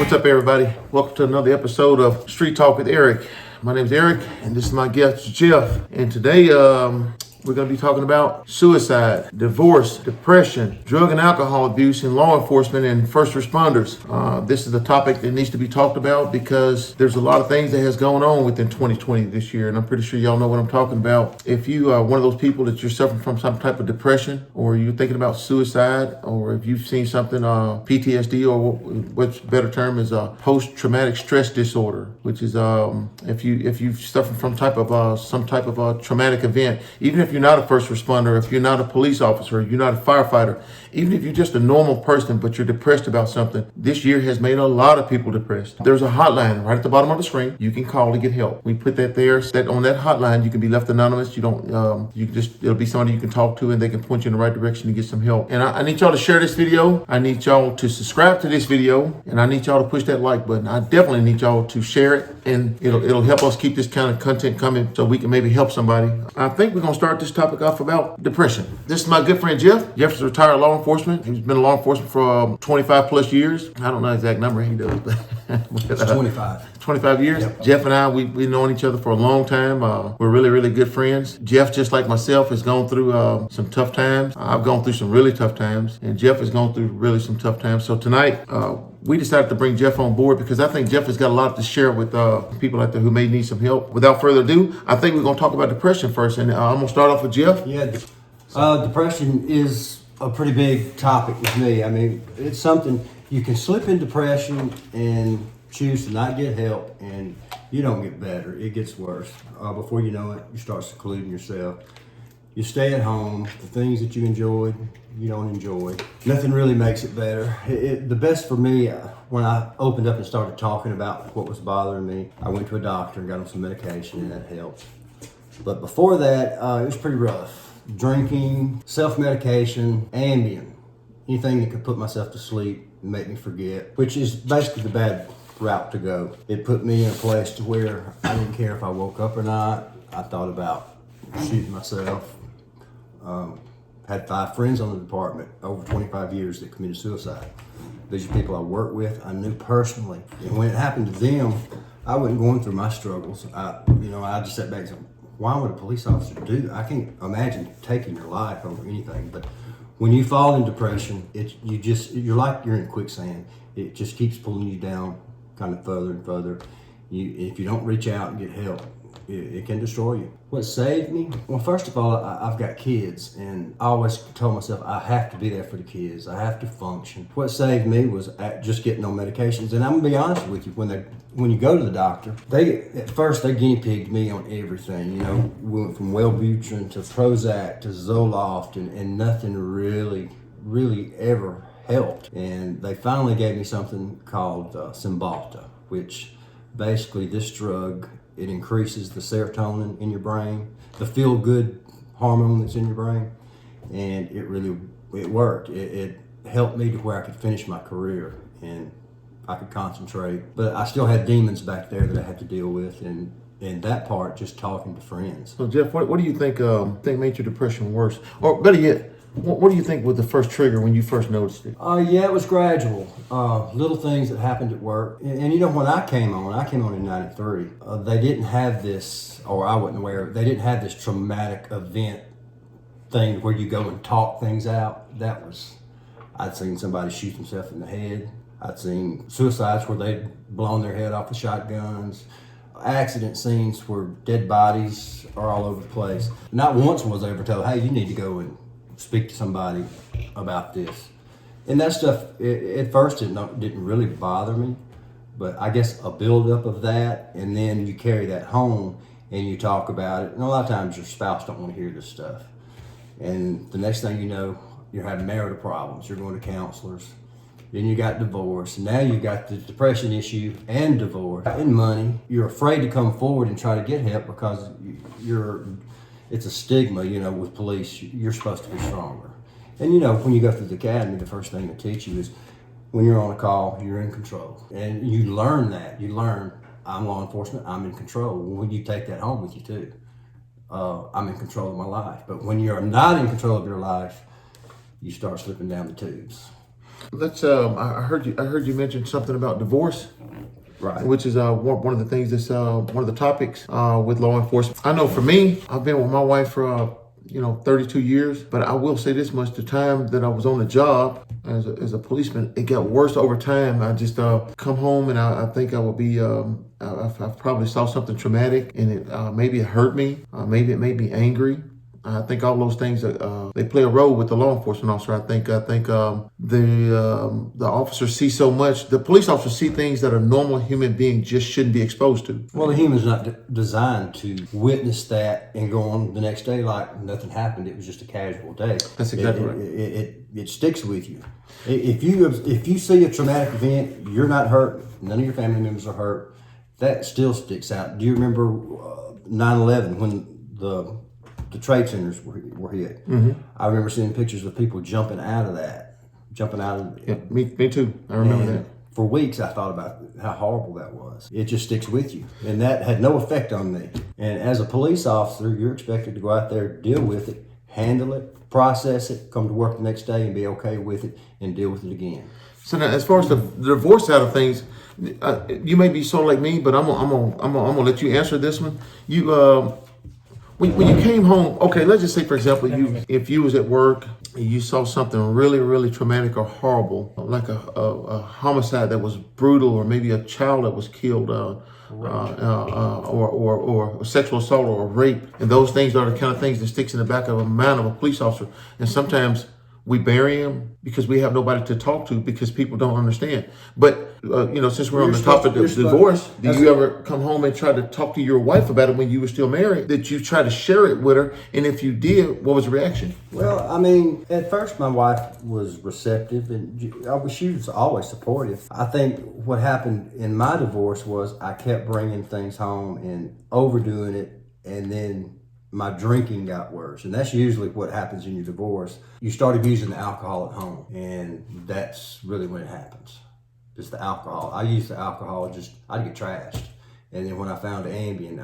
What's up, everybody? Welcome to another episode of Street Talk with Eric. My name is Eric, and this is my guest, Jeff. And today, we're going to be talking about suicide, divorce, depression, drug and alcohol abuse in law enforcement and first responders. This is a topic that needs to be talked about because there's a lot of things that has gone on within 2020 this year, and I'm pretty sure y'all know what I'm talking about. If you are one of those people that you're suffering from some type of depression, or you're thinking about suicide, or if you've seen something, PTSD, or what's better term is post-traumatic stress disorder, which is if you suffer from some type of traumatic event, even if you're not a first responder, if you're not a police officer, you're not a firefighter, even if you're just a normal person, but you're depressed about something, this year has made a lot of people depressed. There's a hotline right at the bottom of the screen. You can call to get help. We put that there. That on that hotline, you can be left anonymous. It'll be somebody you can talk to, and they can point you in the right direction to get some help. And I need y'all to share this video. I need y'all to subscribe to this video, and I need y'all to push that like button. I definitely need y'all to share it, and it'll help us keep this kind of content coming so we can maybe help somebody. I think we're gonna start this topic off about depression. This is my good friend Jeff. Jeff is retired law enforcement. He's been in law enforcement for 25 plus years. I don't know the exact number he does, but it's 25. 25 years. Yep. Jeff and I, we've known each other for a long time. We're really, really good friends. Jeff, just like myself, has gone through some tough times. I've gone through some really tough times, and Jeff has gone through really some tough times. So tonight, we decided to bring Jeff on board because I think Jeff has got a lot to share with people out there who may need some help. Without further ado, I think we're going to talk about depression first, and I'm going to start off with Jeff. Yeah, depression is a pretty big topic with me. I mean, it's something you can slip in depression and choose to not get help, and you don't get better. It gets worse. Before you know it, you start secluding yourself. You stay at home. The things that you enjoyed, you don't enjoy. Nothing really makes it better. The best for me, when I opened up and started talking about what was bothering me, I went to a doctor and got on some medication, and that helped. But before that, it was pretty rough. Drinking, self-medication, Ambien, anything that could put myself to sleep and make me forget, which is basically the bad route to go. It put me in a place to where I didn't care if I woke up or not. I thought about shooting myself. Had 5 friends on the department over 25 years that committed suicide. These are people I worked with, I knew personally. And when it happened to them, I wasn't going through my struggles. I just sat back and said, why would a police officer do that? I can't imagine taking your life over anything. But when you fall in depression, you're like you're in quicksand. It just keeps pulling you down kind of further and further. If you don't reach out and get help, it can destroy you. What saved me? Well, first of all, I've got kids, and I always told myself I have to be there for the kids. I have to function. What saved me was just getting on medications. And I'm gonna be honest with you, when you go to the doctor, at first they guinea pigged me on everything. We went from Wellbutrin to Prozac to Zoloft, and nothing really ever helped. And they finally gave me something called Cymbalta, which basically this drug, it increases the serotonin in your brain, the feel-good hormone that's in your brain, and it worked. It helped me to where I could finish my career and I could concentrate. But I still had demons back there that I had to deal with, and that part, just talking to friends. So Jeff, what do you think made your depression worse? Or better yet, what do you think was the first trigger when you first noticed it? Yeah, it was gradual. Little things that happened at work. And when I came on in 93, they didn't have this, or I wasn't aware of, they didn't have this traumatic event thing where you go and talk things out. I'd seen somebody shoot themselves in the head. I'd seen suicides where they'd blown their head off with shotguns. Accident scenes where dead bodies are all over the place. Not once was I ever told, hey, you need to go and speak to somebody about this. And that stuff, at first it didn't really bother me, but I guess a buildup of that, and then you carry that home and you talk about it, and a lot of times your spouse don't want to hear this stuff. And the next thing you know, you're having marital problems, you're going to counselors, then you got divorce, and now you got the depression issue and divorce and money. You're afraid to come forward and try to get help because it's a stigma, with police. You're supposed to be stronger. And when you go through the academy, the first thing they teach you is when you're on a call, you're in control. And you learn that. You learn, I'm law enforcement, I'm in control. When you take that home with you too, I'm in control of my life. But when you're not in control of your life, you start slipping down the tubes. Let's. I heard you. I heard you mention something about divorce, Right. which is one of the things that's one of the topics with law enforcement. I know for me, I've been with my wife for 32 years, but I will say this much: the time that I was on the job as a policeman, it got worse over time. I just come home and I think I will be. I probably saw something traumatic, and maybe it hurt me. Maybe it made me angry. I think all those things they play a role with the law enforcement officer. I think the officers see so much. The police officers see things that a normal human being just shouldn't be exposed to. Well, the human's not designed to witness that and go on the next day like nothing happened. It was just a casual day. That's exactly right. It sticks with you. If you see a traumatic event, you're not hurt. None of your family members are hurt. That still sticks out. Do you remember 9/11 when the trade centers were hit? Mm-hmm. I remember seeing pictures of people jumping out of that. Yeah, me too. I remember that. For weeks, I thought about how horrible that was. It just sticks with you. And that had no effect on me. And as a police officer, you're expected to go out there, deal with it, handle it, process it, come to work the next day and be okay with it and deal with it again. So now, as far as the divorce side of things, you may be sort of like me, but I'm gonna let you answer this one. You when you came home, okay, let's just say, for example, if you was at work and you saw something really, really traumatic or horrible, like a homicide that was brutal, or maybe a child that was killed, or sexual assault or rape, and those things are the kind of things that sticks in the back of a mind of a police officer. And sometimes we bury them because we have nobody to talk to because people don't understand. But since we're on the topic of divorce, did you ever come home and try to talk to your wife about it when you were still married? Did you try to share it with her? And if you did, what was the reaction? Well, I mean, at first my wife was receptive and she was always supportive. I think what happened in my divorce was I kept bringing things home and overdoing it, and then my drinking got worse. And that's usually what happens in your divorce. You start abusing the alcohol at home, and that's really when it happens. It's the alcohol. I used the alcohol, I'd get trashed. And then when I found Ambien,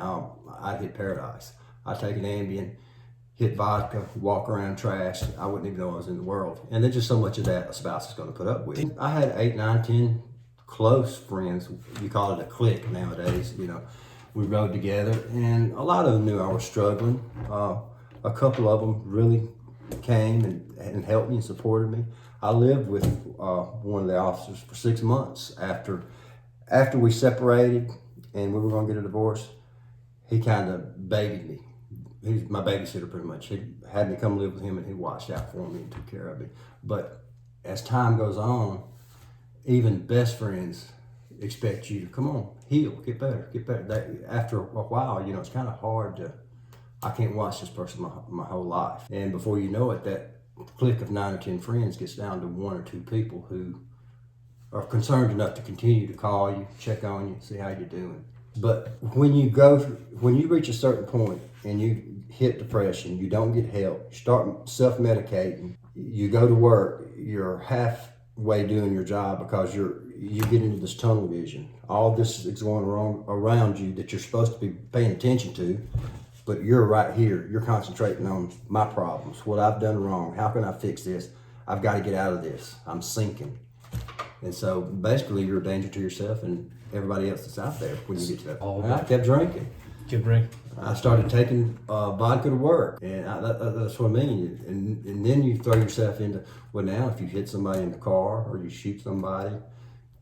I'd hit paradise. I'd take an Ambien, hit vodka, walk around trashed. I wouldn't even know I was in the world. And there's just so much of that a spouse is going to put up with. I had 8, 9, 10 close friends. You call it a clique nowadays, We rode together, and a lot of them knew I was struggling. A couple of them really came and helped me and supported me. I lived with one of the officers for 6 months after we separated and we were going to get a divorce. He kind of babied me. He's my babysitter pretty much. He had me come live with him, and he watched out for me and took care of me. But as time goes on, even best friends expect you to come on, heal, get better. After a while, it's kind of hard I can't watch this person my whole life. And before you know it, that clique of 9 or 10 friends gets down to 1 or 2 people who are concerned enough to continue to call you, check on you, see how you're doing. But when you reach a certain point and you hit depression, you don't get help, you start self-medicating, you go to work, you're halfway doing your job because you get into this tunnel vision. All this is going wrong around you that you're supposed to be paying attention to, but you're right here. You're concentrating on my problems, what I've done wrong. How can I fix this? I've got to get out of this. I'm sinking. And so basically you're a danger to yourself and everybody else that's out there when you get to that point. And I kept drinking. I started taking vodka to work, and that's what I mean. And then you throw yourself into, well, now if you hit somebody in the car or you shoot somebody,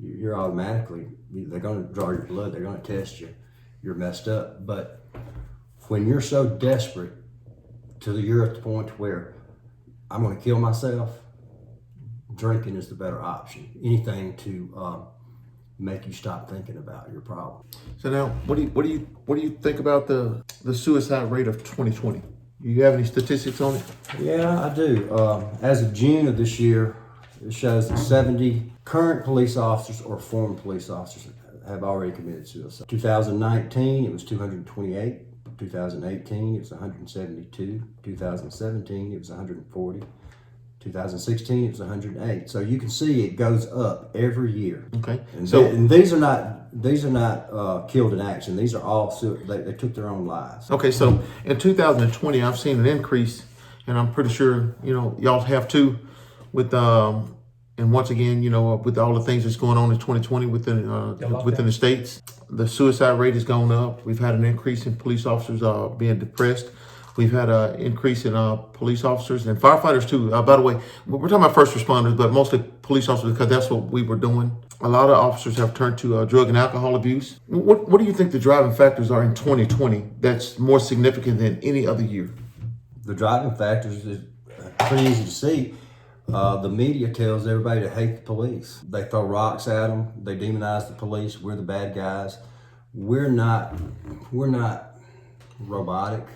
you're automatically, they're going to draw your blood, they're going to test you, you're messed up. But when you're so desperate till you're at the point where I'm going to kill myself, drinking is the better option. Anything to make you stop thinking about your problem. So now, what do you think about the suicide rate of 2020? Do you have any statistics on it? Yeah, I do. As of June of this year, it shows that 70 current police officers or former police officers have already committed suicide. 2019, it was 228. 2018, it was 172. 2017, it was 140. 2016, it was 108. So you can see it goes up every year. Okay. And these are not killed in action. These are all they took their own lives. Okay. So in 2020, I've seen an increase, and I'm pretty sure y'all have too, with And once again, with all the things that's going on in 2020 within the states, the suicide rate has gone up. We've had an increase in police officers being depressed. We've had an increase in police officers and firefighters too. By the way, we're talking about first responders, but mostly police officers because that's what we were doing. A lot of officers have turned to drug and alcohol abuse. What do you think the driving factors are in 2020 that's more significant than any other year? The driving factors is pretty easy to see. The media tells everybody to hate the police. They throw rocks at them. They demonize the police. We're the bad guys. We're not robotic.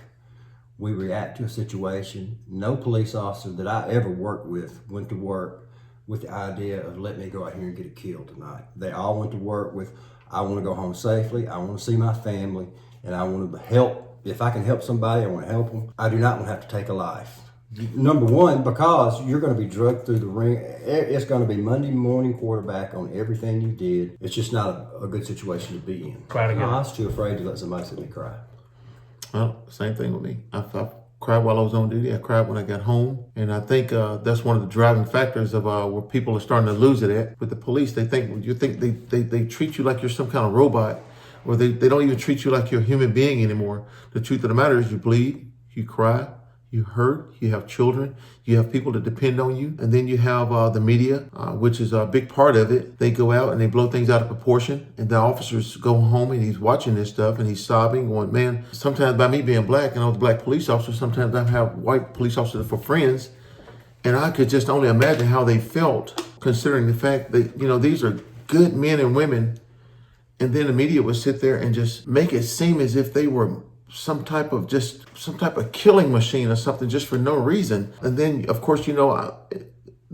We react to a situation. No police officer that I ever worked with went to work with the idea of let me go out here and get a kill tonight. They all went to work with, I want to go home safely. I want to see my family, and I want to help. If I can help somebody, I want to help them. I do not want to have to take a life. Number one, because you're going to be drugged through the ring. It's going to be Monday morning quarterback on everything you did. It's just not a good situation to be in. Cry together. I was too afraid to let somebody see me cry. Well, same thing with me. I cried while I was on duty. I cried when I got home. And I think that's one of the driving factors of where people are starting to lose it at. With the police, they think they treat you like you're some kind of robot, or they don't even treat you like you're a human being anymore. The truth of the matter is you bleed, you cry, you hurt, you have children, you have people that depend on you. And then you have the media, which is a big part of it. They go out and they blow things out of proportion. And the officers go home and he's watching this stuff and he's sobbing, going, man, sometimes by me being black and I was a black police officer, sometimes I have white police officers for friends. And I could just only imagine how they felt, considering the fact that, these are good men and women. And then the media would sit there and just make it seem as if they were some type of killing machine or something just for no reason. And then, of course, the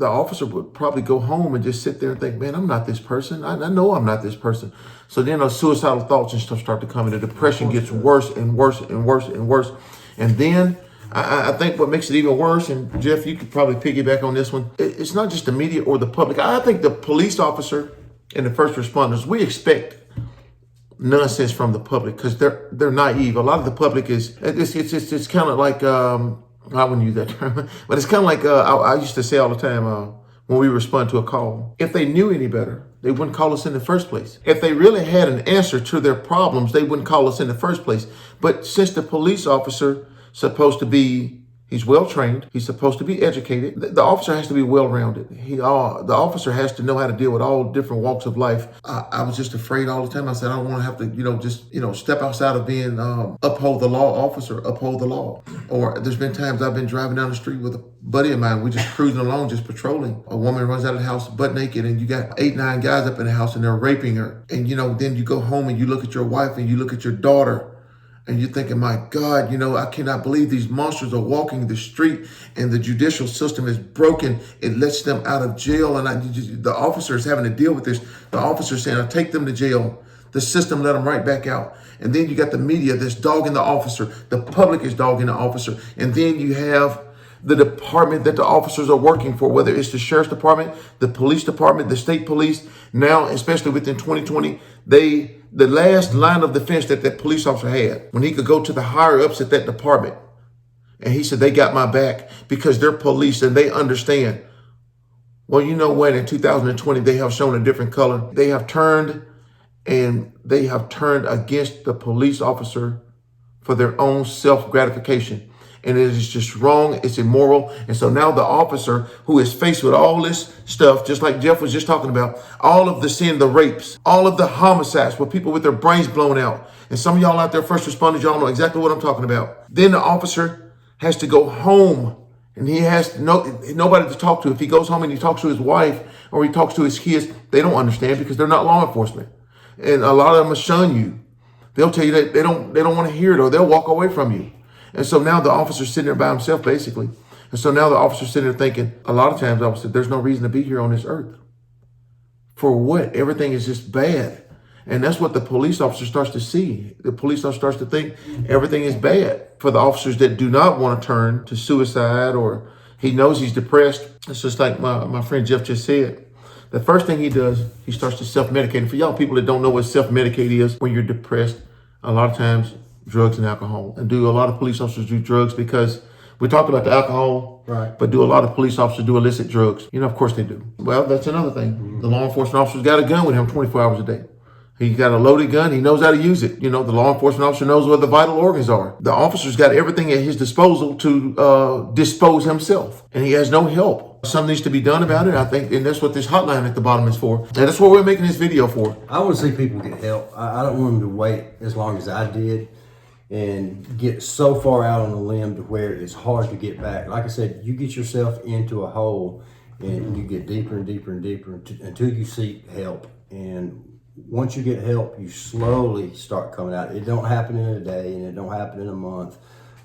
officer would probably go home and just sit there and think, man, I'm not this person. I know I'm not this person. So then those suicidal thoughts and stuff start to come, and the depression gets worse and worse and worse and worse. And then I think what makes it even worse, and Jeff, you could probably piggyback on this one, it's not just the media or the public. I think the police officer and the first responders, we expect nonsense from the public because they're naive. A lot of the public it's kind of like I wouldn't use that term, but it's kind of like I used to say all the time when we respond to a call. If they knew any better, they wouldn't call us in the first place. If they really had an answer to their problems, they wouldn't call us in the first place. But since the police officer supposed to be, he's well-trained, he's supposed to be educated, the officer has to be well-rounded. The officer has to know how to deal with all different walks of life. I was just afraid all the time. I said, I don't want to have to, step outside of being uphold the law officer, uphold the law. Or there's been times I've been driving down the street with a buddy of mine. We just cruising along, just patrolling. A woman runs out of the house butt naked, and you got 8-9 guys up in the house and they're raping her. And, then you go home and you look at your wife and you look at your daughter, and you're thinking, my God, I cannot believe these monsters are walking the street and the judicial system is broken. It lets them out of jail. And the officer is having to deal with this. The officer saying, I'll take them to jail. The system let them right back out. And then you got the media that's dogging the officer. The public is dogging the officer. And then you have the department that the officers are working for, whether it's the sheriff's department, the police department, the state police. Now, especially within 2020, the last line of defense that police officer had, when he could go to the higher ups at that department, and he said, they got my back because they're police and they understand. Well, you know what? In 2020, they have shown a different color. They have turned against the police officer for their own self-gratification. And it is just wrong. It's immoral. And so now the officer who is faced with all this stuff, just like Jeff was just talking about, all of the sin, the rapes, all of the homicides with people with their brains blown out. And some of y'all out there, first responders, y'all know exactly what I'm talking about. Then the officer has to go home and he has nobody to talk to. If he goes home and he talks to his wife or he talks to his kids, they don't understand because they're not law enforcement. And a lot of them will shun you. They'll tell you that they don't want to hear it, or they'll walk away from you. And so now the officer's sitting there by himself, basically. And so now the officer's sitting there thinking, a lot of times, officer, there's no reason to be here on this earth. For what? Everything is just bad. And that's what the police officer starts to see. The police officer starts to think everything is bad. For the officers that do not want to turn to suicide, or he knows he's depressed, it's just like my friend Jeff just said. The first thing he does, he starts to self-medicate. And for y'all people that don't know what self-medicate is when you're depressed, a lot of times drugs and alcohol. And do a lot of police officers do drugs because We talked about the alcohol, Right. but do a lot of police officers do illicit drugs? You know, of course they do. Well, that's another thing. The law enforcement officer's got a gun with him 24 hours a day. He got a loaded gun. He knows how to use it. You know, the law enforcement officer knows where the vital organs are. The officer's got everything at his disposal to dispose himself, and he has no help. Something needs to be done about it, I think, and that's what this hotline at the bottom is for. And that's what we're making this video for. I want to see people get help. I don't want them to wait as long as I did and get so far out on the limb to where it's hard to get back. Like I said, you get yourself into a hole and you get deeper and deeper and deeper until you seek help. And once you get help, you slowly start coming out. It don't happen in a day and it don't happen in a month,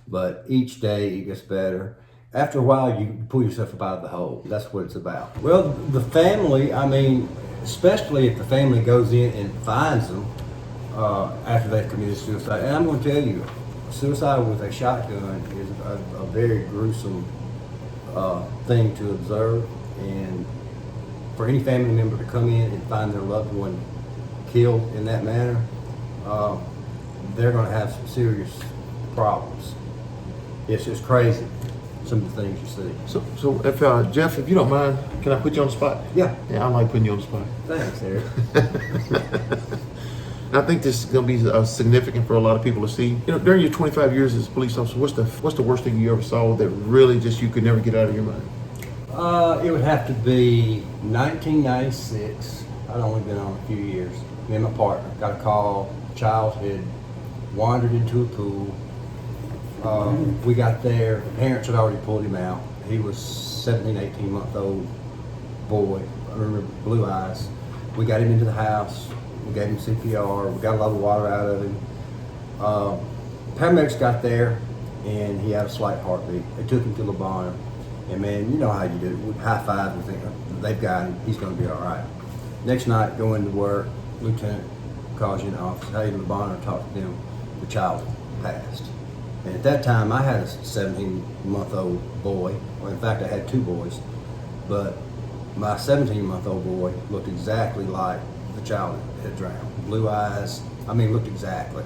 but each day it gets better. After a while, you pull yourself up out of the hole. That's what it's about. Well, the family, I mean, especially if the family goes in and finds them after they've committed suicide. And I'm going to tell you, suicide with a shotgun is a very gruesome thing to observe. And for any family member to come in and find their loved one killed in that manner, they're going to have some serious problems. It's just crazy, some of the things you see. So if Jeff, if you don't mind, can I put you on the spot? Yeah. Yeah, I like putting you on the spot. Thanks, Eric. And I think this is going to be significant for a lot of people to see. You know, during your 25 years as a police officer, what's the worst thing you ever saw that really just you could never get out of your mind? It would have to be 1996. I'd only been on a few years. Me and my partner got a call. A child had wandered into a pool. We got there. The parents had already pulled him out. He was 17, 18-month-old boy. I remember blue eyes. We got him into the house. We gave him CPR. We got a lot of water out of him. Paramedics got there, and he had a slight heartbeat. They took him to the barn. And man, you know how you do it. We high five and think, they've got him. He's going to be all right. Next night, go into work. Lieutenant calls you in the office. Hey, LeBonner, talk to them. The child passed. And at that time, I had a 17-month-old boy. Well, in fact, I had two boys. But my 17-month-old boy looked exactly like the child that had drowned. Blue eyes. I mean, looked exactly.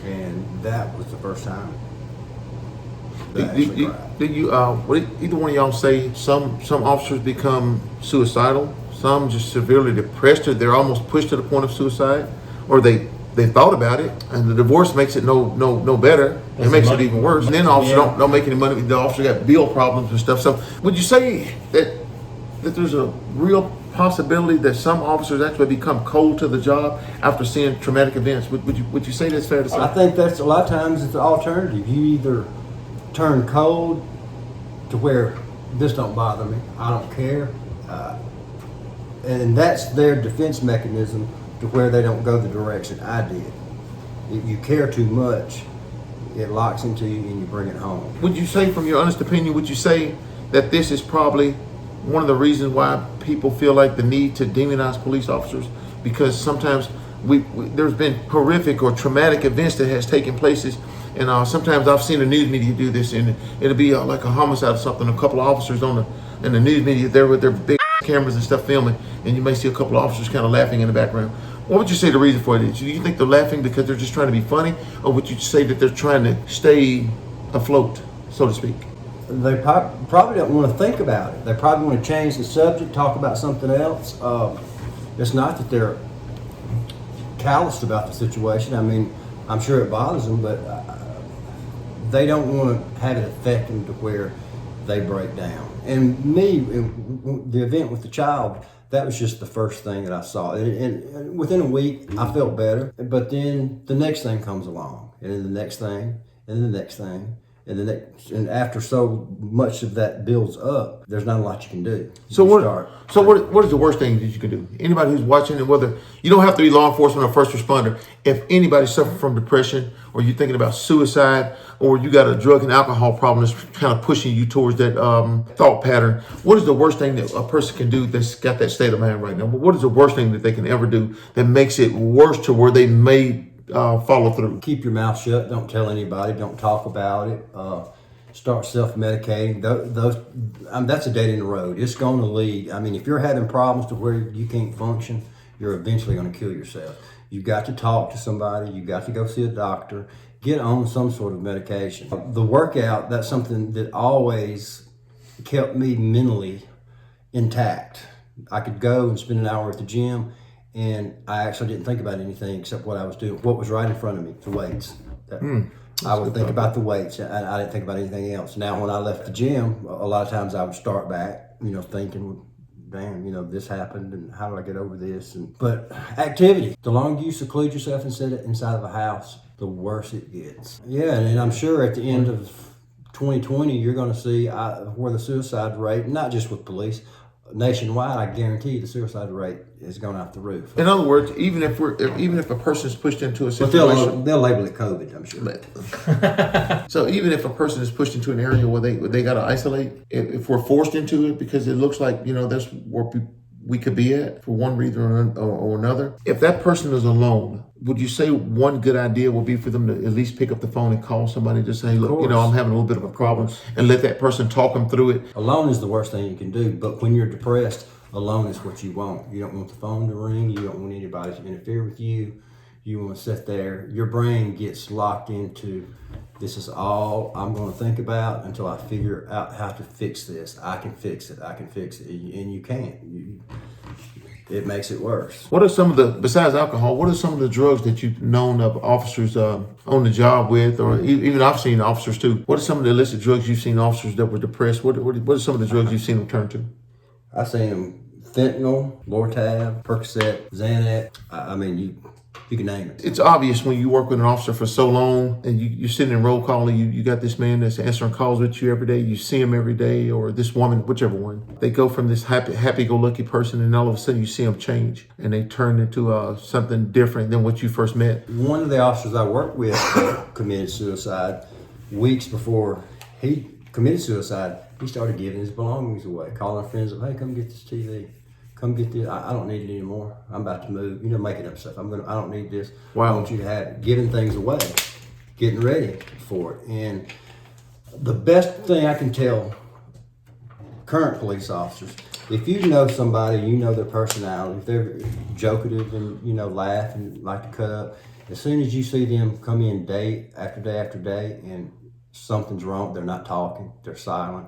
And that was the first time that I actually cried. Did you, either one of y'all say some officers become suicidal, some just severely depressed, or they're almost pushed to the point of suicide, or they thought about it, and the divorce makes it no better. It makes it even worse. And then officers don't make any money. The officer got bill problems and stuff. So would you say that there's a real possibility that some officers actually become cold to the job after seeing traumatic events? Would you say that's fair to say? I think that's a lot of times it's the alternative. You either turn cold to where this don't bother me, I don't care, and that's their defense mechanism to where they don't go the direction I did. If you care too much, it locks into you and you bring it home. Would you say, from your honest opinion, would you say that this is probably one of the reasons why people feel like the need to demonize police officers? Because sometimes there's been horrific or traumatic events that has taken places, and sometimes I've seen the news media do this, and it'll be like a homicide or something. A couple of officers in the news media there with their big cameras and stuff filming, and you may see a couple of officers kind of laughing in the background. What would you say the reason for it is? Do you think they're laughing because they're just trying to be funny, or would you say that they're trying to stay afloat, so to speak? They probably don't want to think about it. They probably want to change the subject, talk about something else. It's not that they're calloused about the situation. I mean, I'm sure it bothers them, but they don't want to have it affect them to where they break down. And me, the event with the child, that was just the first thing that I saw. And within a week, I felt better. But then the next thing comes along, and then the next thing, and the next thing. And after so much of that builds up, there's not a lot you can do. So what is the worst thing that you can do? Anybody who's watching, and whether you don't have to be law enforcement or first responder, if anybody suffering from depression, or you're thinking about suicide, or you got a drug and alcohol problem that's kind of pushing you towards that thought pattern, what is the worst thing that a person can do that's got that state of mind right now? What is the worst thing that they can ever do that makes it worse to where they may follow through? Keep your mouth shut. Don't tell anybody. Don't talk about it. Start self-medicating. That's a dead end road. It's going to lead. I mean, if you're having problems to where you can't function, you're eventually going to kill yourself. You got to talk to somebody. You got to go see a doctor. Get on some sort of medication. The workout, that's something that always kept me mentally intact. I could go and spend an hour at the gym, and I actually didn't think about anything except what I was doing, what was right in front of me, the weights. I would think about the weights. I didn't think about anything else. Now, when I left the gym, a lot of times I would start back, thinking, damn, this happened, and how do I get over this? But activity, the longer you seclude yourself and sit inside of a house, the worse it gets. Yeah, and I'm sure at the end of 2020, you're going to see where the suicide rate, not just with police, nationwide, I guarantee the suicide rate is going off the roof. In other words, even if a person is pushed into a situation, but they'll label it COVID, I'm sure. So even if a person is pushed into an area where they got to isolate, if we're forced into it because it looks like that's where we could be at for one reason or another. If that person is alone, would you say one good idea would be for them to at least pick up the phone and call somebody and just say, look, I'm having a little bit of a problem, and let that person talk them through it? Alone is the worst thing you can do, but when you're depressed, alone is what you want. You don't want the phone to ring. You don't want anybody to interfere with you. You want to sit there. Your brain gets locked into, this is all I'm going to think about until I figure out how to fix this. I can fix it. And you can't. It makes it worse. What are some of the, besides alcohol, what are some of the drugs that you've known of officers on the job with, or even I've seen officers too? What are some of the illicit drugs you've seen officers that were depressed? What are some of the drugs you've seen them turn to? I've seen them fentanyl, Lortab, Percocet, Xanax. I mean, you can name it. It's obvious when you work with an officer for so long and you're sitting in roll call and you got this man that's answering calls with you every day. You see him every day, or this woman, whichever one. They go from this happy-go-lucky person, and all of a sudden you see them change and they turn into something different than what you first met. One of the officers I worked with committed suicide. Weeks before he committed suicide, he started giving his belongings away, calling friends up, hey, come get this TV. Come get this. I don't need it anymore. I'm about to move. Making up stuff. I don't need this. Wow. I want you to have it. Giving things away, getting ready for it. And the best thing I can tell current police officers, if you know somebody, you know their personality, if they're jokative and laugh and like to cut up, as soon as you see them come in day after day after day and something's wrong, they're not talking, they're silent,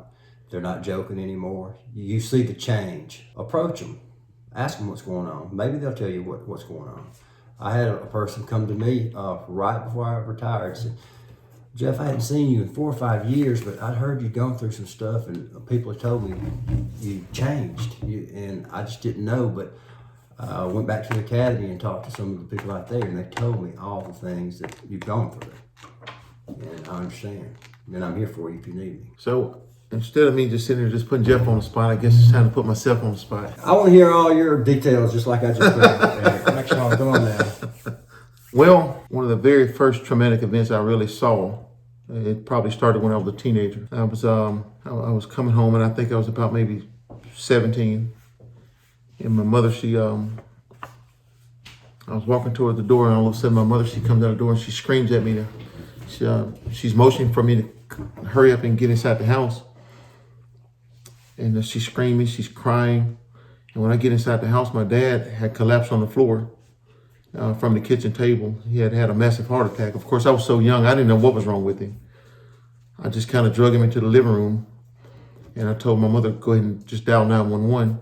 they're not joking anymore, you see the change. Approach them. Ask them what's going on. Maybe they'll tell you what's going on. I had a person come to me right before I retired and said, Jeff, I hadn't seen you in 4 or 5 years, but I'd heard you'd gone through some stuff, and people had told me you changed, and I just didn't know. But I went back to the academy and talked to some of the people out there, and they told me all the things that you've gone through. And I understand. And I'm here for you if you need me. So instead of me just sitting here just putting Jeff on the spot, I guess it's time to put myself on the spot. I want to hear all your details just like I just did. Next one, come on now. Well, one of the very first traumatic events I really saw, it probably started when I was a teenager. I was coming home, and I think I was about maybe 17. And my mother, I was walking toward the door, and all of a sudden my mother, she comes out the door and she screams at me. She's motioning for me to hurry up and get inside the house. And she's screaming, she's crying. And when I get inside the house, my dad had collapsed on the floor from the kitchen table. He had had a massive heart attack. Of course, I was so young, I didn't know what was wrong with him. I just kind of drug him into the living room, and I told my mother, go ahead and just dial 911.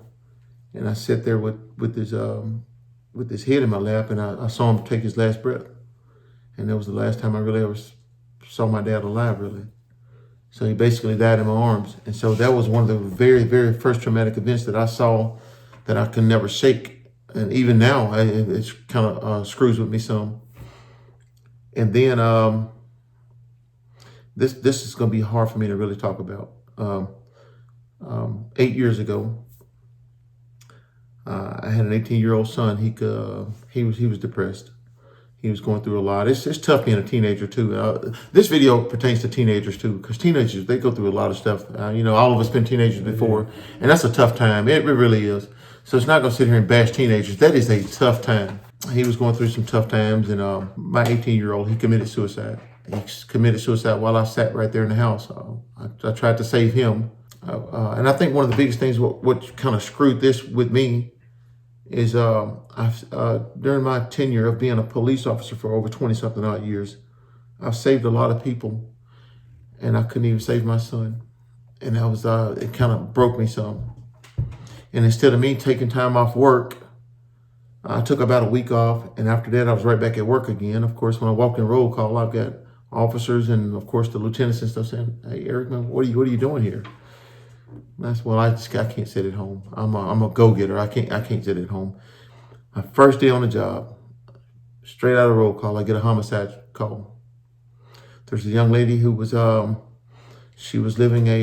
And I sat there with his head in my lap, and I saw him take his last breath. And that was the last time I really ever saw my dad alive, really. So he basically died in my arms. And so that was one of the very, very first traumatic events that I saw that I could never shake. And even now, it's kind of screws with me some. And then this is going to be hard for me to really talk about. 8 years ago, I had an 18-year-old son. He was depressed. He was going through a lot. It's tough being a teenager too. This video pertains to teenagers too, because teenagers, they go through a lot of stuff. All of us been teenagers before, and that's a tough time. It really is. So it's not going to sit here and bash teenagers. That is a tough time. He was going through some tough times, and my 18-year-old, he committed suicide. He committed suicide while I sat right there in the house. I tried to save him. And I think one of the biggest things, what kind of screwed this with me, is during my tenure of being a police officer for over 20 something odd years, I've saved a lot of people, and I couldn't even save my son. And that was it kind of broke me some. And instead of me taking time off work, I took about a week off, and after that I was right back at work again. Of course, when I walked in roll call, I've got officers and of course the lieutenants and stuff saying, "Hey Eric, man, what are you doing here?" And I said, "Well, I can't sit at home. I'm a go-getter. I can't sit at home." My first day on the job, straight out of roll call, I get a homicide call. There's a young lady who was she was living a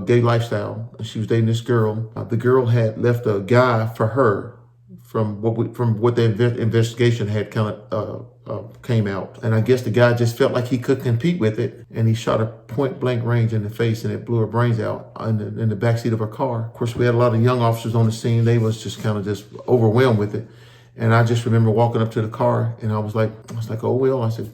gay lifestyle, and she was dating this girl. The girl had left a guy for her from what the investigation had kind of came out, and I guess the guy just felt like he could compete with it, and he shot her point blank range in the face, and it blew her brains out in the backseat of her car. Of course, we had a lot of young officers on the scene. They was just kind of just overwhelmed with it, and I just remember walking up to the car, and I was like, "Oh well," I said,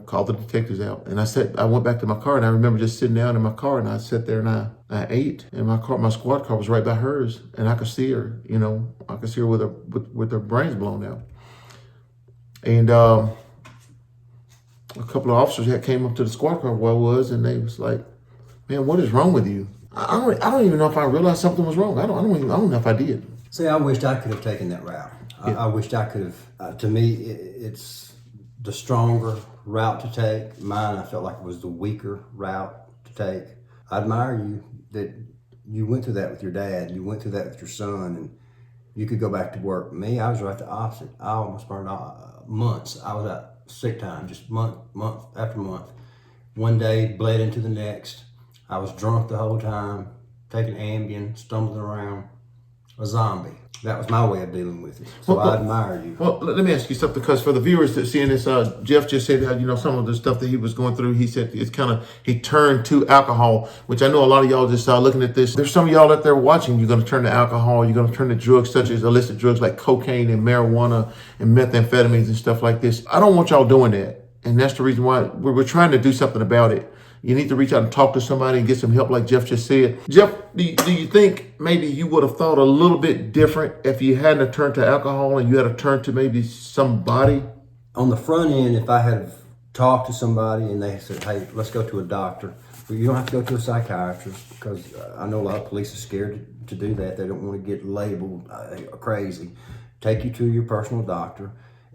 call the detectives out. And I went back to my car, and I remember just sitting down in my car, and I sat there and I ate, and my squad car was right by hers, and I could see her, I could see her with her brains blown out. And a couple of officers that came up to the squad car where I was, and they was like, "Man, what is wrong with you?" I don't even know if I realized something was wrong. I don't know if I did. See, I wished I could have taken that route. Yeah. I wished I could have. To me, it's the stronger route to take. Mine, I felt like it was the weaker route to take. I admire you that you went through that with your dad. You went through that with your son, and you could go back to work. Me, I was right the opposite. I almost burned out months. I was at sick time, just month after month. One day bled into the next. I was drunk the whole time, taking Ambien, stumbling around, a zombie. That was my way of dealing with it. So I admire you. Well, let me ask you something, because for the viewers that seeing this, Jeff just said that, some of the stuff that he was going through, he said he turned to alcohol, which I know a lot of y'all just looking at this. There's some of y'all out there watching, you're going to turn to alcohol, you're going to turn to drugs such as illicit drugs like cocaine and marijuana and methamphetamines and stuff like this. I don't want y'all doing that. And that's the reason why we're trying to do something about it. You need to reach out and talk to somebody and get some help like Jeff just said. Jeff, do you think maybe you would have thought a little bit different if you hadn't turned to alcohol and you had to turn to maybe somebody? On the front end, if I had talked to somebody and they said, "Hey, let's go to a doctor," but you don't have to go to a psychiatrist, because I know a lot of police are scared to do that. They don't want to get labeled crazy. Take you to your personal doctor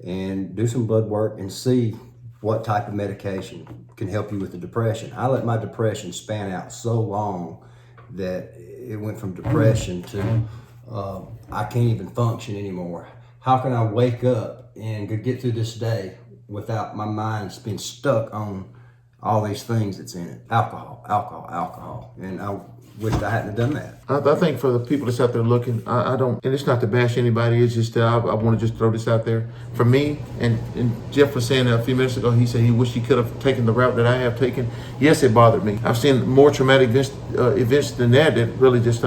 and do some blood work and see what type of medication can help you with the depression. I let my depression span out so long that it went from depression to I can't even function anymore. How can I wake up and get through this day without my mind being stuck on all these things that's in it? Alcohol. And I wished I hadn't done that. I think for the people that's out there looking, I don't, and it's not to bash anybody, it's just that I want to just throw this out there. For me, and Jeff was saying a few minutes ago, he said he wished he could have taken the route that I have taken. Yes, it bothered me. I've seen more traumatic events than that really just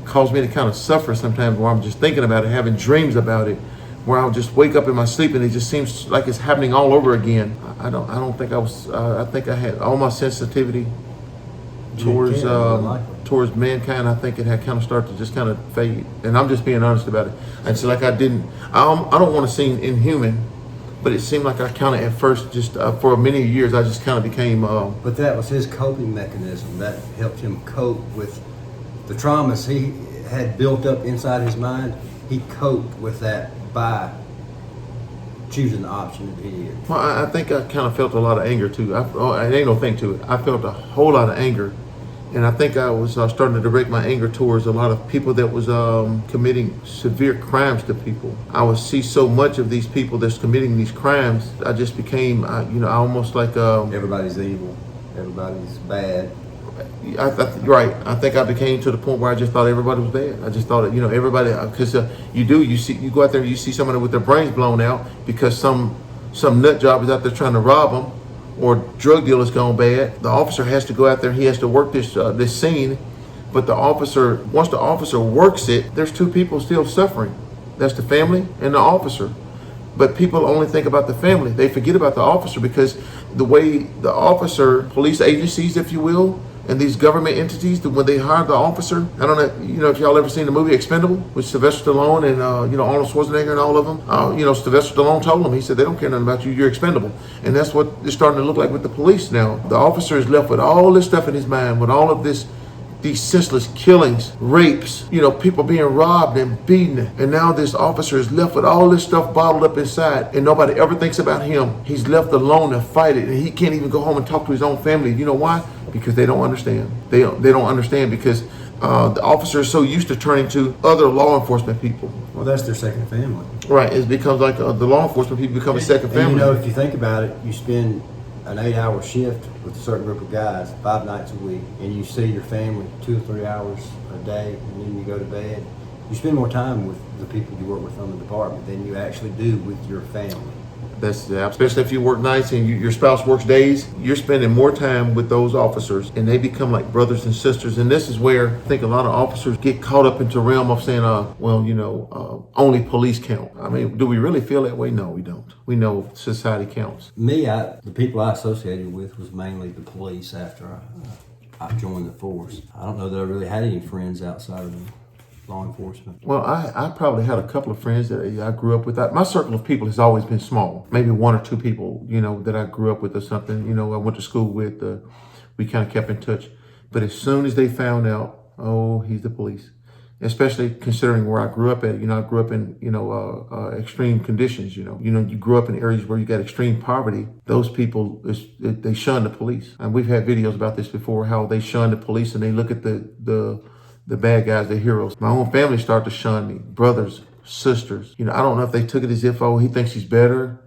caused me to kind of suffer sometimes, where I'm just thinking about it, having dreams about it, where I'll just wake up in my sleep and it just seems like it's happening all over again. I don't think I was, I think I had all my sensitivity towards mankind. I think it had kind of started to just kind of fade, and I'm just being honest about it. And so, like, I don't want to seem inhuman, but it seemed like I kind of at first just for many years I just kind of became. But that was his coping mechanism that helped him cope with the traumas he had built up inside his mind. He coped with that by choosing the option that he did. Well, I think I kind of felt a lot of anger too. It ain't no thing to it. I felt a whole lot of anger. And I think I was starting to direct my anger towards a lot of people that was committing severe crimes to people. I would see so much of these people that's committing these crimes. I just became, almost like... everybody's evil. Everybody's bad. Right. I think I became to the point where I just thought everybody was bad. I just thought, everybody, because you go out there and you see somebody with their brains blown out because some nut job is out there trying to rob them, or drug dealer's gone bad. The officer has to go out there, he has to work this scene, but once the officer works it, there's two people still suffering. That's the family and the officer. But people only think about the family. They forget about the officer, because the way the officer, police agencies, if you will, And these government entities, when they hire the officer, I don't know, if y'all ever seen the movie Expendable with Sylvester Stallone and, Arnold Schwarzenegger and all of them. Sylvester Stallone told them, he said, they don't care nothing about you, you're expendable. And that's what it's starting to look like with the police now. The officer is left with all this stuff in his mind, with all of these senseless killings, rapes, people being robbed and beaten. And now this officer is left with all this stuff bottled up inside, and nobody ever thinks about him. He's left alone to fight it, and he can't even go home and talk to his own family. You know why? Because they don't understand. They don't understand because the officer is so used to turning to other law enforcement people. Well, that's their second family. Right. It becomes like the law enforcement people become a second family. And if you think about it, you spend an 8-hour shift with a certain group of guys 5 nights a week, and you see your family 2 or 3 hours a day, and then you go to bed. You spend more time with the people you work with on the department than you actually do with your family. That's especially if you work nights and your spouse works days, you're spending more time with those officers, and they become like brothers and sisters. And this is where I think a lot of officers get caught up into the realm of saying, only police count. I mean, do we really feel that way? No, we don't. We know society counts. The people I associated with was mainly the police after I joined the force. I don't know that I really had any friends outside of them. Law enforcement. Well, I probably had a couple of friends that I grew up with. My circle of people has always been small. Maybe 1 or 2 people, that I grew up with or something. I went to school with. We kind of kept in touch. But as soon as they found out, oh, he's the police, especially considering where I grew up at. I grew up in, extreme conditions. You grew up in areas where you got extreme poverty. Those people, they shun the police. And we've had videos about this before, how they shun the police and they look at the bad guys, the heroes. My own family started to shun me. Brothers, sisters. I don't know if they took it as if, oh, he thinks he's better,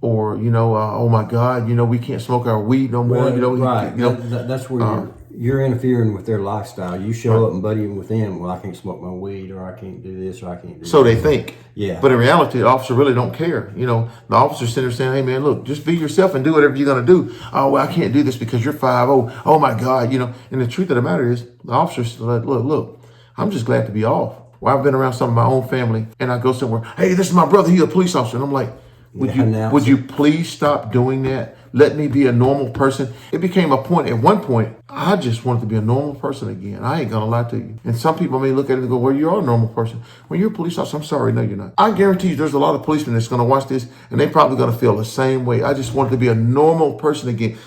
or, oh my God, we can't smoke our weed no more. Right. That's where you're interfering with their lifestyle. You show up and buddying with them. Well, I can't smoke my weed, or I can't do this, or I can't do that. So they think. Yeah. But in reality, the officer really don't care. The officer's sitting there saying, hey man, look, just be yourself and do whatever you're going to do. Oh, well, I can't do this because you're 5. Oh my God, And the truth of the matter is, the officer's like, look, I'm just glad to be off. Well, I've been around some of my own family, and I go somewhere, hey, this is my brother, he's a police officer. And I'm like, would you please stop doing that? Let me be a normal person. It became at one point, I just wanted to be a normal person again. I ain't gonna lie to you. And some people may look at it and go, well, you are a normal person. When you're a police officer, I'm sorry, no, you're not. I guarantee you there's a lot of policemen that's gonna watch this, and they're probably gonna feel the same way. I just wanted to be a normal person again.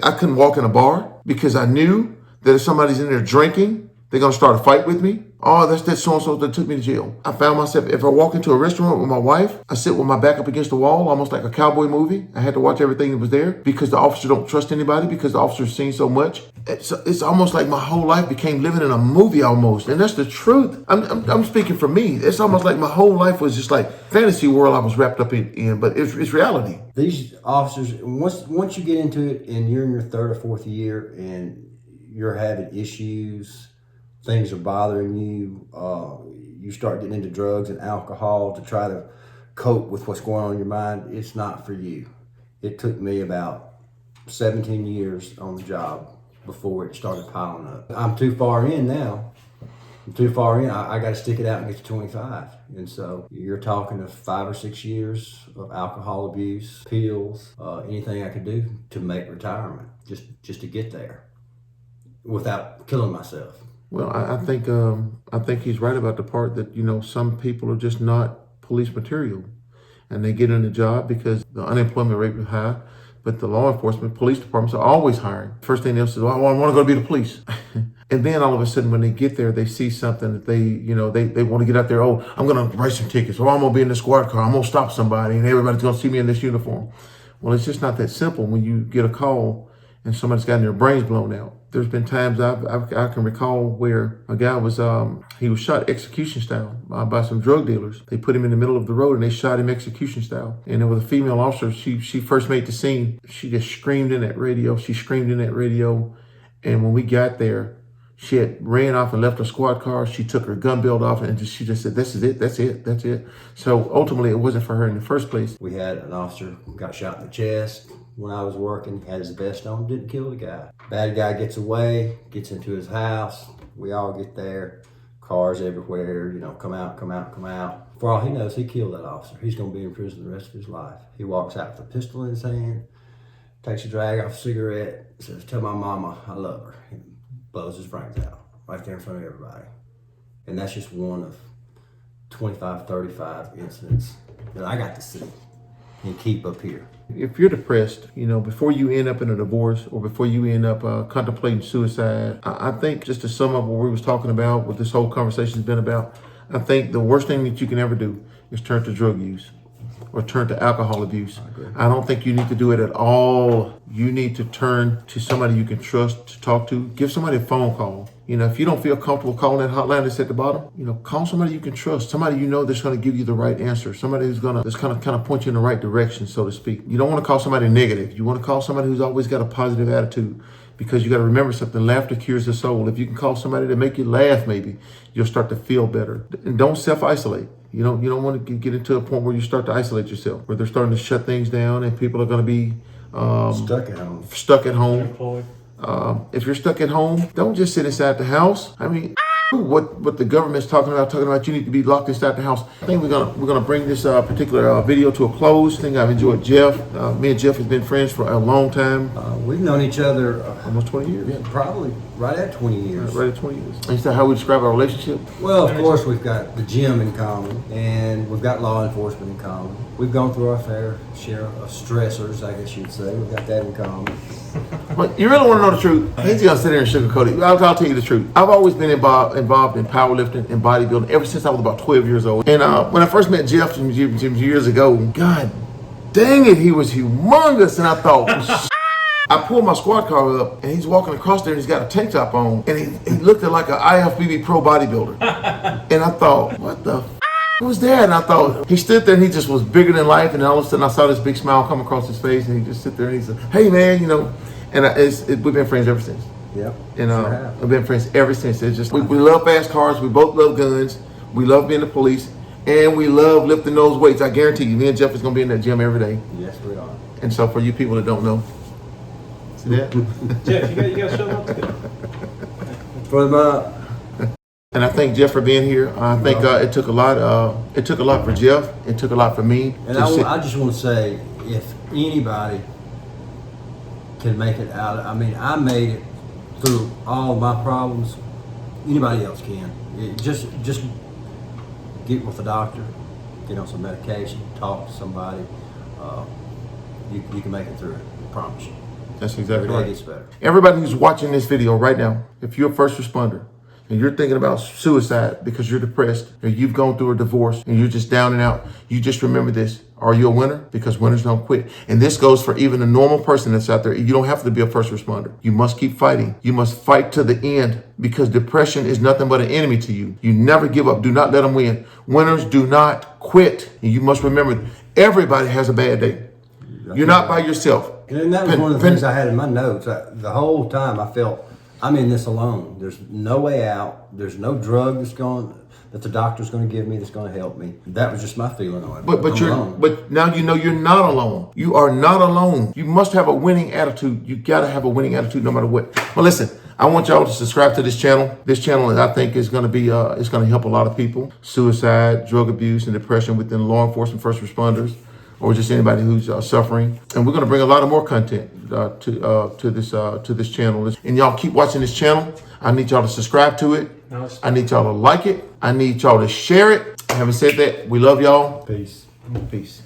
I couldn't walk in a bar because I knew that if somebody's in there drinking, they're going to start a fight with me. Oh, that's that so-and-so that took me to jail. I found myself, if I walk into a restaurant with my wife, I sit with my back up against the wall, almost like a cowboy movie. I had to watch everything that was there because the officer don't trust anybody because the officer's seen so much. It's almost like my whole life became living in a movie almost. And that's the truth. I'm speaking for me. It's almost like my whole life was just like fantasy world I was wrapped up in, but it's reality. These officers, once you get into it and you're in your 3rd or 4th year and you're having issues, things are bothering you, you start getting into drugs and alcohol to try to cope with what's going on in your mind, it's not for you. It took me about 17 years on the job before it started piling up. I'm too far in now. I got to stick it out and get to 25. And so you're talking of 5 or 6 years of alcohol abuse, pills, anything I could do to make retirement, just to get there without killing myself. Well, I think he's right about the part that, some people are just not police material, and they get in a job because the unemployment rate is high, but the law enforcement, police departments are always hiring. First thing they'll say, well, I want to go be the police. And then all of a sudden when they get there, they see something that they want to get out there. Oh, I'm going to write some tickets, or I'm going to be in the squad car. I'm going to stop somebody and everybody's going to see me in this uniform. Well, it's just not that simple when you get a call and somebody's gotten their brains blown out. There's been times I can recall where a guy was he was shot execution style by some drug dealers. They put him in the middle of the road and they shot him execution style. And there was a female officer. She first made the scene. She just screamed in that radio. And when we got there, she had ran off and left her squad car. She took her gun belt off and she just said, "This is it. That's it." So ultimately, it wasn't for her in the first place. We had an officer who got shot in the chest when I was working. Had his vest on, didn't kill the guy. Bad guy gets away, gets into his house. We all get there. Cars everywhere, come out. For all he knows, he killed that officer. He's going to be in prison the rest of his life. He walks out with a pistol in his hand, takes a drag off a cigarette, says, "Tell my mama I love her." blows his brains out right there in front of everybody. And that's just one of 25, 35 incidents that I got to see and keep up here. If you're depressed, before you end up in a divorce or before you end up contemplating suicide, I think just to sum up what we was talking about, what this whole conversation has been about, I think the worst thing that you can ever do is turn to drug use or turn to alcohol abuse. I don't think you need to do it at all. You need to turn to somebody you can trust to talk to. Give somebody a phone call. If you don't feel comfortable calling that hotline that's at the bottom, call somebody you can trust. Somebody that's going to give you the right answer. Somebody that's going to kind of point you in the right direction, so to speak. You don't want to call somebody negative. You want to call somebody who's always got a positive attitude, because you got to remember something. Laughter cures the soul. If you can call somebody to make you laugh, maybe you'll start to feel better. And don't self-isolate. You don't want to get into a point where you start to isolate yourself, where they're starting to shut things down and people are going to be stuck at home. Employed. If you're stuck at home, don't just sit inside the house. I mean, what the government's talking about you need to be locked inside the house. I think we're gonna bring this particular video to a close. I think I've enjoyed Jeff. Me and Jeff have been friends for a long time. We've known each other Almost 20 years. yeah, probably right at 20 years. Right at 20 years. Is that how we describe our relationship? Well, of course, we've got the gym in common, and we've got law enforcement in common. We've gone through our fair share of stressors, I guess you'd say. We've got that in common. Well, you really want to know the truth? He's gonna sit there and sugarcoat it. I'll tell you the truth. I've always been involved in powerlifting and bodybuilding ever since I was about 12 years old. And when I first met Jeff some years ago, God dang it, he was humongous. And I thought, I pulled my squad car up, and he's walking across there, and he's got a tank top on, and he looked at like an IFBB pro bodybuilder. And I thought, what the was that? And I thought, he stood there and he just was bigger than life. And all of a sudden I saw this big smile come across his face, and he just sit there and he said, hey man, and we've been friends ever since. Yeah. And I've been friends ever since. It's just, we love fast cars. We both love guns. We love being the police, and we love lifting those weights. I guarantee you, me and Jeff is going to be in that gym every day. Yes, we are. And so for you people that don't know, see that? Jeff, you got something else to do? For the And I thank Jeff for being here. I think it took a lot. It took a lot for Jeff. It took a lot for me. And I just want to say, if anybody can make it out, I mean, I made it through all my problems. Anybody else can. Just get with the doctor, get on some medication, talk to somebody. You can make it through it. I promise you. That's exactly Every day right. gets better. Everybody who's watching this video right now, if you're a first responder and you're thinking about suicide because you're depressed, or you've gone through a divorce and you're just down and out, you just remember this. Are you a winner? Because winners don't quit. And this goes for even a normal person that's out there. You don't have to be a first responder. You must keep fighting. You must fight to the end, because depression is nothing but an enemy to you. You never give up. Do not let them win. Winners do not quit. And you must remember, everybody has a bad day. You're not by yourself. And that was one of the things I had in my notes. The whole time I felt, I'm in this alone. There's no way out. There's no drug that the doctor's going to give me that's going to help me. That was just my feeling on it. But now you know you're not alone. You are not alone. You must have a winning attitude. You got to have a winning attitude no matter what. Well, listen, I want y'all to subscribe to this channel. This channel, I think, is going to be it's going to help a lot of people. Suicide, drug abuse, and depression within law enforcement, first responders, or just anybody who's suffering. And we're going to bring a lot of more content to this channel. And y'all keep watching this channel. I need y'all to subscribe to it. I need y'all to like it. I need y'all to share it. Having said that, we love y'all. Peace. Peace.